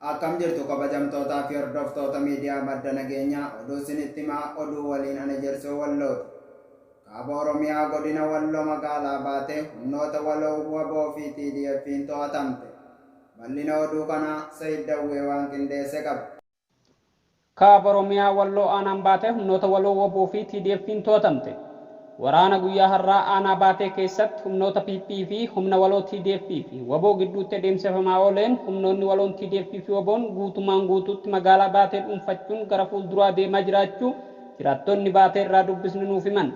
Akkam jirtu kabajamtootaa fi hordoftoota miidiyaa madda nageenyaa oduu isinitti himaa oduu waliin ani Jersoo Wallooti. Kaaba Oromiyaa godina Walloo magaalaa baatee humnoota waloo WBO fi TDF'n to'atamte. Bal'ina oduu kanaa Sayyid Dawwee waan qindeesse qaba. Kaaba Oromiyaa Walloo aanaan baatee humnoota waloo WBO fi TDF'n to'atamte. Waraana guyyaa har'aa aanaa baatee keessatti humnoota PP fi humna waloo TDF fi WBO gidduutti adeemsifamaa ooleen humnoonni waloon TDF fi WBO'n guutumaan guutuutti magaalaa baatee dhuunfachuun gara fuulduraa deemaa jiraachuu jiraattonni baatee irraa dubbisni nuuf himan.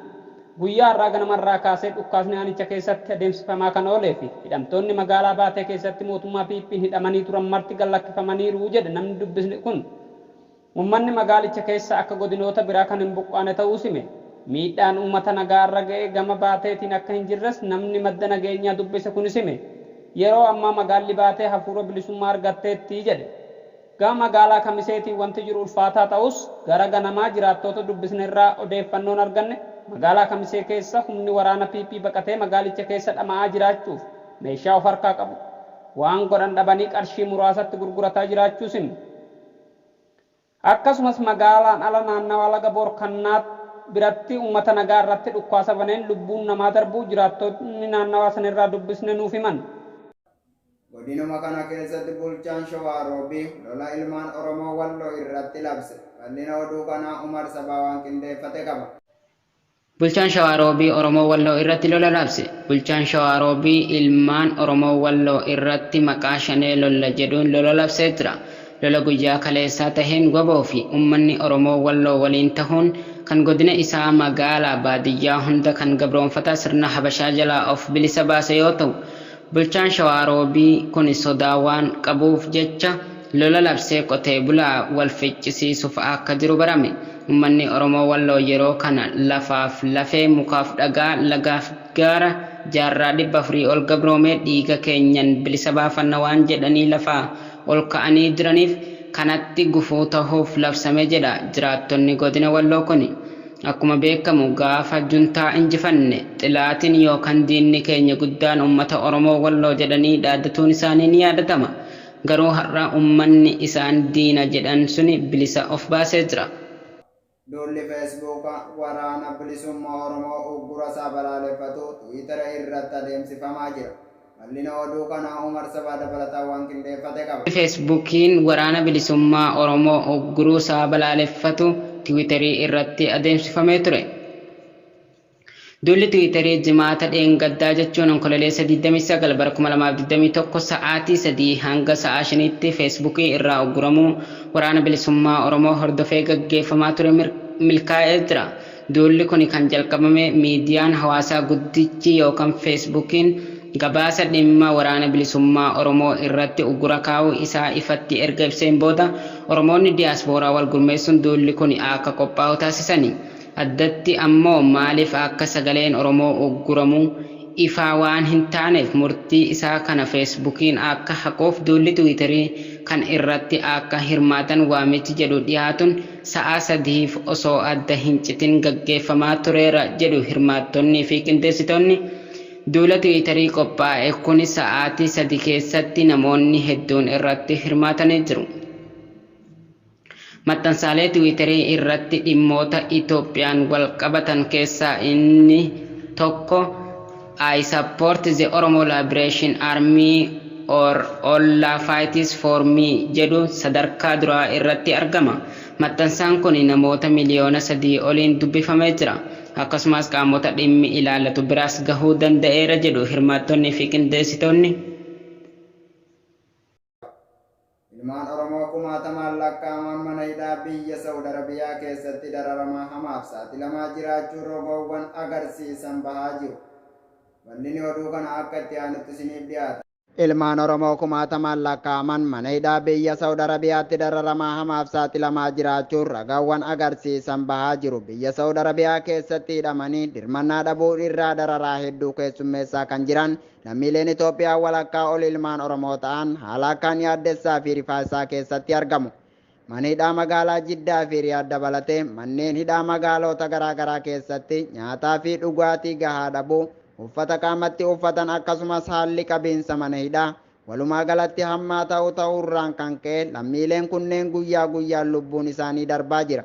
Guyyaa har'aa ganamarraa kaasee dhukkaasni aanicha keessatti adeemsifamaa kan oolee fi hidhamtoonni magaalaa baatee keessatti mootummaa PP'n hidhamanii turan marti gallakkifamaniiru jedhe namni dubbisni kun. Uummanni magaalicha keessa akka godinoota biraa kan hin buqqaane ta'uu hime. Miidhaan uummata nagaarra ga'e gama baateetiin akka hin jirres namni madda nageenyaa dubbise kunis hime. Yeroo ammaa magaalli baatee hafuura bilisummaa argatteetti jedhe. Gama magaalaa Kamiseetiin wanti jiru ulfaataa ta'us gara ganamaa jiraattota dubbisnerraa odeeffannoon arganne magaalaa Kamisee keessa humni waraana PP baqatee magaalicha keessa dhama'aa jiraachuuf meeshaa of harkaa qabu waan godhan dhabanii qarshii muraasatti gurgurataa jiraachuus hime. Akkasumas magaalaan ala naannawaa laga Boorkannaatti biratti uummata nagaa irratti dhukkaasa baneen lubbuun namaa darbuu jiraattonni naannawaa sanirraa dubbisne nuuf himan. Godinuma kana keessatti bulchaan Shawaa Roobii lola ilmaan Oromoo Walloo irratti labse. Bal'ina oduu kanaa Umar Sabaa waan qindeeffate qaba. Bulchaan Shawaa Roobii Oromoo Walloo irratti lola labse. Bulchaan Shawaa Roobii ilmaan Oromoo Walloo irratti maqaa shanee lola jedhuun lola labsee jira. Lola guyyaa kaleessaa taheen WBO fi uummanni Oromoo Walloo waliin tahuun kan godina isaa magaalaa baadiyyaa hunda kan gabroonfataa sirna Habashaa jalaa of bilisa baase yoo ta'u, bulchaan Shawaa Roobii kun sodaa waan qabuuf jecha lola labsee qotee bulaa wal ficcisiisuuf akka jiru barame. Uummanni Oromoo Walloo yeroo kana lafaaf lafee mukaaf dhagaa lagaaf gaara jaarraa 400 ol gabroomee dhiiga keenyan bilisa baafanna waan jedhanii lafaa ol ka'anii jiraniif kanatti gufuu tahuuf labsame jedha jiraattonni godina Walloo kuni. Akkuma beekamu gaafa juntaa injifanne xilaatiin yookaan diinni keenya guddaan uummata Oromoo Walloo jedhanii dhaaddatuun isaanii ni yaadatama. Garuu har'a uummanni isaan diina jedhan suni bilisa of baasee jira. Duulli Feesbuukaa waraana bilisummaa Oromoo uggura isaa balaaleffatu Tiwiitara irratti adeemsifamaa jira. Bal'ina oduu kanaa Umar Sabaa dabalataa waan qindeeffate qaba. Feesbuukiin waraana bilisummaa Oromoo ugguruu isaa balaaleffatu Tiwiitarii irratti adeemsifamee ture. Duulli Tiwiitarii jimaata dheengaddaa jechuun onkololeessa 29 bara 2021 sa'aatii 3 hanga sa'a 5tti Feesbuukii irraa ugguramuu waraana bilisummaa Oromoo hordofee gaggeeffamaa ture milkaa'ee jira. Duulli kun kan jalqabame miidiyaan hawaasaa guddichi yookaan Feesbuukiin gabaasa dhimma waraana bilisummaa Oromoo irratti uggura kaa'uu isaa ifatti erga ibseen booda Oromoonni diyaaspooraa wal gurmeessuun duulli kun akka qophaa'u taasisanii. Addatti ammoo maaliif akka sagaleen Oromoo ugguramu ifaa waan hin taaneef murtii isaa kana Feesbuukiin akka haquuf duulli Tiwiitarii kan irratti akka hirmaatan waamichi jedhu dhiyaatuun sa'a 3 osoo adda hin citin gaggeeffamaa tureera jedhu hirmaattonnii fi qindeessitoonni. Duula Tiwiitarii qophaa'e kun sa'aatii 3 keessatti namoonni hedduun irratti hirmaatanii jiru. Maxxansaalee Tiwiitarii irratti dhimmoota Itoophiyaan wal qabatan keessaa inni tokko I support the Oromo Liberation Army or All Fights for Me jedhu sadarkaa duraa irratti argama. Maxxansaan kun namoota miliyoona 3 oliin dubbifamee jira. Akkasumas qaamota dhimmi ilaallatu biraas gahuu danda'eera jedhu hirmaattonnii fi qindeessitoonni. Ilmaan Oromoo kumaatamaan lakkaa'aman mana hidhaa biyya Saudi Arabiyaa keessatti dararamaa hamaaf saaxilamaa jiraachuu rogoowwan agarsiisan bahaa jiru. Bal'inni oduu kana akka itti aanutti isiniif dhiyaata. Ilmaan Oromoo kumaatamaan lakkaa'aman mana hidhaa biyya Saudi Arabiyaatti dararamaa hamaaf saaxilamaa jiraachuun ragaawwan agarsiisan bahaa jiru. Biyya Saudi Arabiyaa keessatti hidhamanii dirmannaa dhabuu irraa dararaa hedduu keessummeessaa kan jiran lammiileen Itoophiyaa walakkaa ol ilmaan Oromoo ta'an haala akkaan yaaddessaa fi rifaasaa keessatti argamu. Manni hidhaa magaalaa Jiddaa fi Riyaad dabalatee manneen hidhaa magaalota garaagaraa keessatti nyaataa fi dhugaatii gahaa dhabuu uffata qaamatti uffatan akkasumas haalli qabiinsa mana hidhaa Walumaa galatti hammaa ta'uurraan kan ka'e lammiileen kunneen guyyaa guyyaan lubbuun isaanii darbaa jira.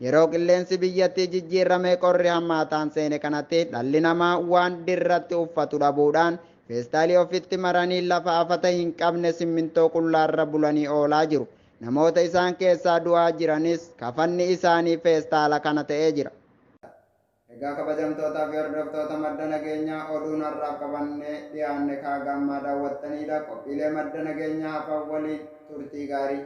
Yeroo qilleensi biyyattii jijjiiramee qorri hammaataan seene kanatti dhalli namaa waan dirratti uffatu dhabuudhaan feestaalii ofitti maranii lafa afata hin qabne simmintoo qullaarra bulanii oolaa jiru. Namoota isaan keessaa du'aa jiranis kafanni isaanii feestaala kana ta'ee jira. Egaa kabajamtootaa fi hordoftoota madda nageenyaa oduun har'aaf qabannee dhiyaanne kaagammaa daawwattanidha. Qophiilee madda nageenyaa hafan waliin turtii gaarii.